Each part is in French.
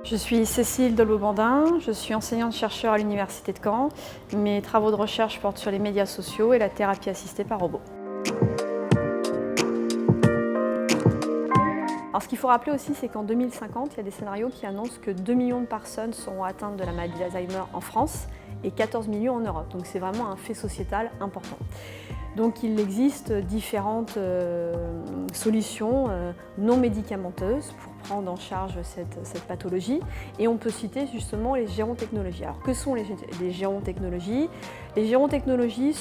Je suis Cécile Dolbeau-Bandin, je suis enseignante-chercheur à l'Université de Caen. Mes travaux de recherche portent sur les médias sociaux et la thérapie assistée par robot. Alors, ce qu'il faut rappeler aussi, c'est qu'en 2050, il y a des scénarios qui annoncent que 2 millions de personnes seront atteintes de la maladie d'Alzheimer en France et 14 millions en Europe. Donc c'est vraiment un fait sociétal important. Donc il existe différentes solutions non médicamenteuses pour prendre en charge cette pathologie, et on peut citer justement les gérontechnologies. Alors que sont les gérontechnologies? Les gérontechnologies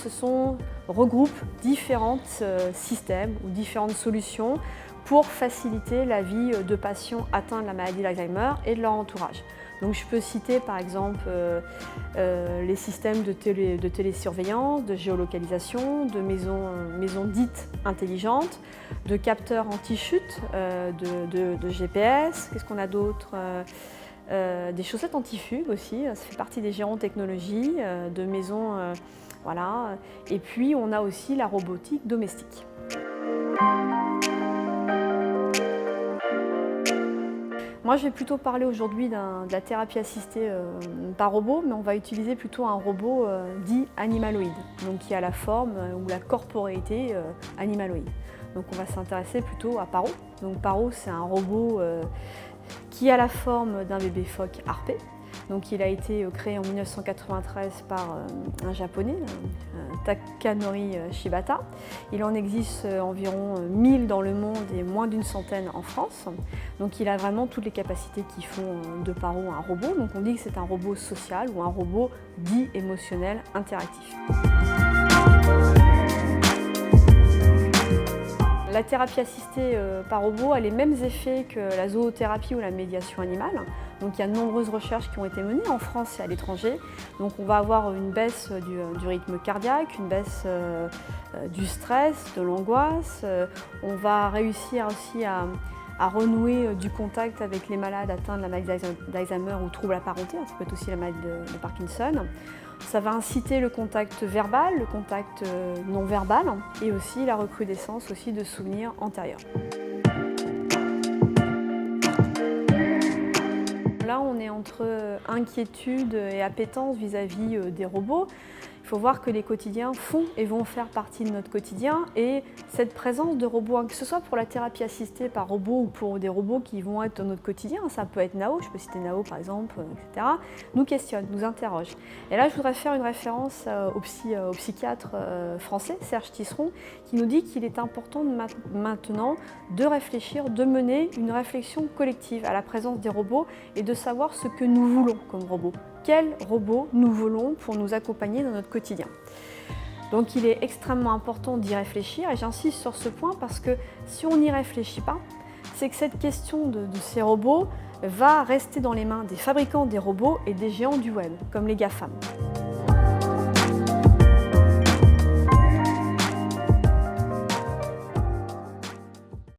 regroupent différents systèmes ou différentes solutions pour faciliter la vie de patients atteints de la maladie d'Alzheimer et de leur entourage. Donc je peux citer par exemple les systèmes de télésurveillance, de géolocalisation, de maisons dites intelligentes, de capteurs anti-chute, de GPS. Qu'est-ce qu'on a d'autre? Des chaussettes anti-fugue aussi, ça fait partie des gérontechnologies, de maisons, voilà. Et puis on a aussi la robotique domestique. Moi, je vais plutôt parler aujourd'hui de la thérapie assistée par robot, mais on va utiliser plutôt un robot dit animaloïde, donc qui a la forme ou la corporéité animaloïde. Donc on va s'intéresser plutôt à Paro. Donc Paro, c'est un robot qui a la forme d'un bébé phoque harpé. Donc il a été créé en 1993 par un japonais, Takanori Shibata. Il en existe environ 1000 dans le monde et moins d'une centaine en France. Donc il a vraiment toutes les capacités qui font de Paro un robot. Donc on dit que c'est un robot social ou un robot dit émotionnel interactif. La thérapie assistée par robot a les mêmes effets que la zoothérapie ou la médiation animale. Donc il y a de nombreuses recherches qui ont été menées en France et à l'étranger. Donc on va avoir une baisse du rythme cardiaque, une baisse du stress, de l'angoisse. On va réussir aussi à renouer du contact avec les malades atteints de la maladie d'Alzheimer ou troubles apparentés, ça peut être aussi la maladie de Parkinson. Ça va inciter le contact verbal, le contact non verbal et aussi la recrudescence aussi de souvenirs antérieurs. Là, on est entre inquiétude et appétence vis-à-vis des robots. Il faut voir que les quotidiens font et vont faire partie de notre quotidien, et cette présence de robots, que ce soit pour la thérapie assistée par robot ou pour des robots qui vont être dans notre quotidien, ça peut être Nao, je peux citer Nao par exemple, etc., nous questionne, nous interroge. Et là, je voudrais faire une référence au psychiatre français, Serge Tisseron, qui nous dit qu'il est important maintenant de réfléchir, de mener une réflexion collective à la présence des robots et de savoir ce que nous voulons comme robots. Quel robot nous voulons pour nous accompagner dans notre quotidien. Donc il est extrêmement important d'y réfléchir, et j'insiste sur ce point parce que si on n'y réfléchit pas, c'est que cette question de ces robots va rester dans les mains des fabricants des robots et des géants du web, comme les GAFAM.